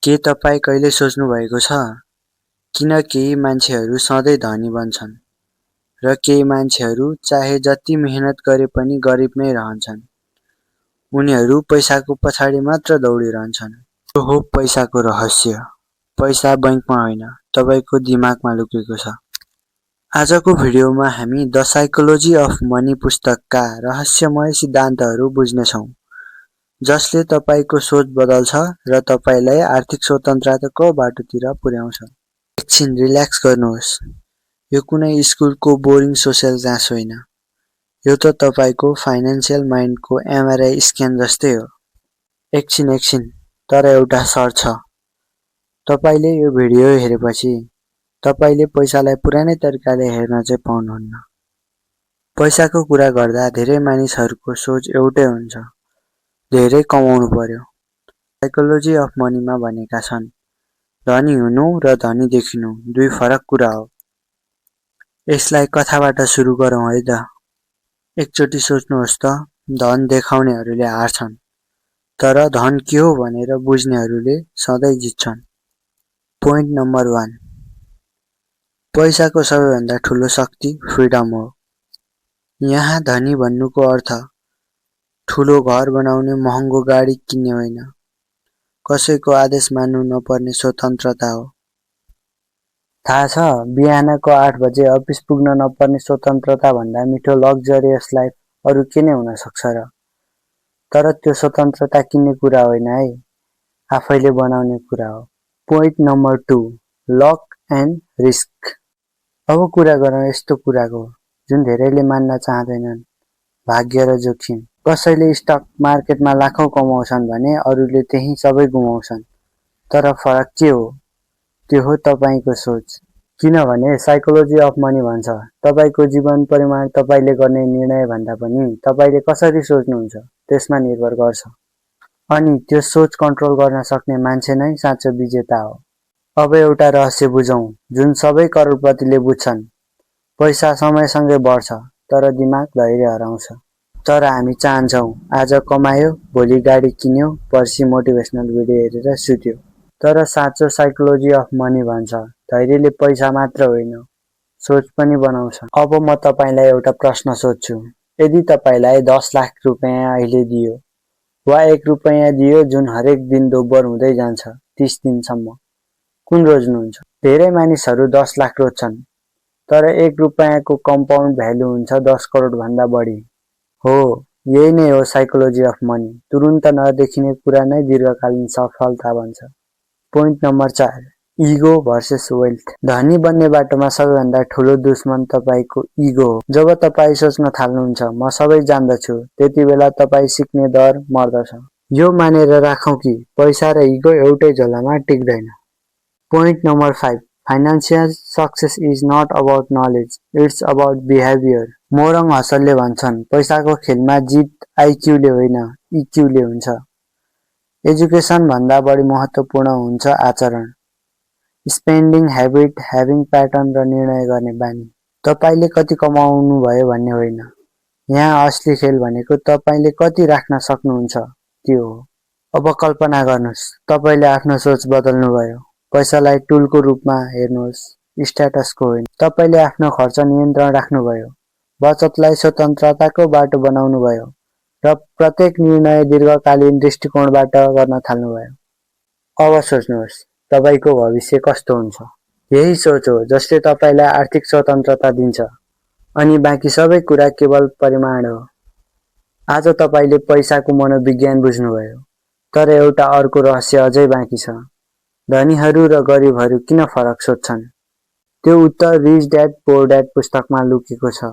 के तपाईँ कहिले सोच्नुभएको छ किन केही मान्छेहरू सधैँ धनी बन्छन् र केही मान्छेहरू चाहे जति मेहनत गरे पनि गरिब नै रहन्छन्? उनीहरू पैसाको पछाडि मात्र दौडिरहन्छन्। यो हो पैसाको रहस्य। पैसा बैंकमा होइन, तपाईको दिमागमा लुकेको छ। आजको भिडियोमा हामी द साइकोलोजी अफ मनी पुस्तकका रहस्यमय सिद्धान्तहरू बुझ्नेछौँ, जसले तपाईको सोच बदल्छ र तपाईलाई आर्थिक स्वतन्त्रताको बाटोतिर पुर्याउँछ। एकछिन रिल्याक्स गर्नुहोस्। यो कुनै स्कुलको बोरिङ सोशल जाँच होइन। यो त तपाईको फाइनान्शियल माइन्डको एमआरआई स्क्यान जस्तै हो। एकछिन, तर एउटा सर्त छ। तपाईले यो भिडियो हेरेपछि तपाईले पैसालाई पुरानै तरिकाले हेर्न चाहिँ पाउनुहुन्न। पैसाको कुरा गर्दा धेरै मानिसहरूको सोच एउटै हुन्छ, धेरै कमाउनु पर्यो। साइकोलोजी अफ मनीमा भनेका छन्, धनी हुनु र धनी देखिनु दुई फरक कुरा हो। यसलाई कथाबाट सुरु गरौँ है त। एकचोटि सोच्नुहोस् त, धन देखाउनेहरूले हार्छन्, तर धन के हो भनेर बुझ्नेहरूले सधैँ जित्छन्। पोइन्ट नम्बर 1, पैसाको सबैभन्दा ठुलो शक्ति फ्रिडम हो। यहाँ धनी भन्नुको अर्थ ठुलो घर बनाउने, महँगो गाडी किन्ने होइन, कसैको आदेश मान्नु नपर्ने स्वतन्त्रता हो। थाहा छ, बिहानको 8 बजे अफिस पुग्न नपर्ने स्वतन्त्रता भन्दा मिठो लग्जरियस लाइफ अरू के नै हुन सक्छ र? तर त्यो स्वतन्त्रता किन्ने कुरा होइन है, आफैले बनाउने कुरा हो। Point number 2, lock and risk. अब कुरा गरौँ यस्तो कुराको जुन धेरैले मान्न चाहँदैनन्, भाग्य र जोखिम। कसैले स्टक मार्केटमा लाखौं कमाउँछन् भने अरूले त्यही सबै गुमाउँछन्। तर फरक के हो? त्यो हो तपाईको सोच। किनभने साइकोलोजी अफ मनी भन्छ, तपाईको जीवन परिमाण तपाईले गर्ने निर्णय भन्दा पनि तपाईले कसरी सोच्नुहुन्छ त्यसमा निर्भर गर्छ। अनि त्यो सोच कन्ट्रोल गर्न सक्ने मान्छे नै साँचो विजेता हो। अब एउटा रहस्य बुझौँ जुन सबै करोडपतिले बुझ्छन्। पैसा समयसँगै बढ्छ, तर दिमाग धैर्य हराउँछ। तर हामी चाहन्छौँ आज कमायो, भोलि गाडी किन्यो, पर्सि मोटिभेसनल भिडियो हेरेर सुत्यो। तर साँचो साइकोलोजी अफ मनी भन्छ, धैर्यले पैसा मात्र होइन, सोच पनि बनाउँछ। अब म तपाईलाई एउटा प्रश्न सोध्छु। यदि तपाईलाई 10 लाख रुपैयाँ अहिले दियो, वा 1 रुपैयाँ दियो जुन हरेक दिन दोब्बर हुँदै जान्छ 30 दिनसम्म, कुन रोज्नुहुन्छ? धेरै मानिसहरू 10 लाख रोज्छन्, तर 1 रुपैयाँको कम्पाउन्ड भ्यालु हुन्छ 10 करोड भन्दा बढी। हो, यही नै हो साइकोलोजी अफ मनी। तुरुन्त नदेखिने कुरा नै दीर्घकालीन सफलता बन्छ। Point number 4, ego versus wealth. धनी बन्ने बाटोमा सबैभन्दा ठुलो दुश्मन तपाईको इगो हो। जब तपाई सोच्न थाल्नुहुन्छ म सबै जान्दछु, त्यति बेला तपाई सिक्ने दर मर्दछ। यो मानेर राखौं कि पैसा र इगो एउटै झोलामा टिक्दैन। Point number 5, financial success is not about knowledge, it's about behaviour. Morgan हसलले भन्छन्, पैसाको खेलमा जित आइक्यूले होइन, इक्यूले हुन्छ। एजुकेसन भन्दा बढी महत्त्वपूर्ण हुन्छ आचरण, स्पेन्डिङ ह्याबिट, ह्याभिङ प्याटर्न र निर्णय गर्ने बानी। तपाईले कति कमाउनु भयो भन्ने होइन, यहाँ असली खेल भनेको तपाईले कति राख्न सक्नुहुन्छ त्यो हो। अब कल्पना गर्नुहोस्, तपाईले आफ्नो सोच बदल्नु भयो। पैसालाई टुलको रूपमा हेर्नुहोस्, स्ट्याटसको होइन। तपाईले आफ्नो खर्च नियन्त्रण राख्नुभयो, बचतलाई स्वतन्त्रताको बाटो बनाउनु भयो र प्रत्येक निर्णय दीर्घकालीन दृष्टिकोणबाट गर्न थाल्नुभयो। अब सोच्नुहोस्, तपाईको भविष्य कस्तो हुन्छ? यही सोच हो जसले तपाईलाई आर्थिक स्वतन्त्रता दिन्छ, अनि बाँकी सबै कुरा केवल परिमाण हो। आज तपाईले पैसाको मनोविज्ञान बुझ्नुभयो, तर एउटा अर्को रहस्य अझै बाँकी छ। धनीहरू र गरिबहरू किन फरक सोच्छन्? त्यो उत्तर रिच ड्याड पुअर ड्याड पुस्तकमा लुकेको छ।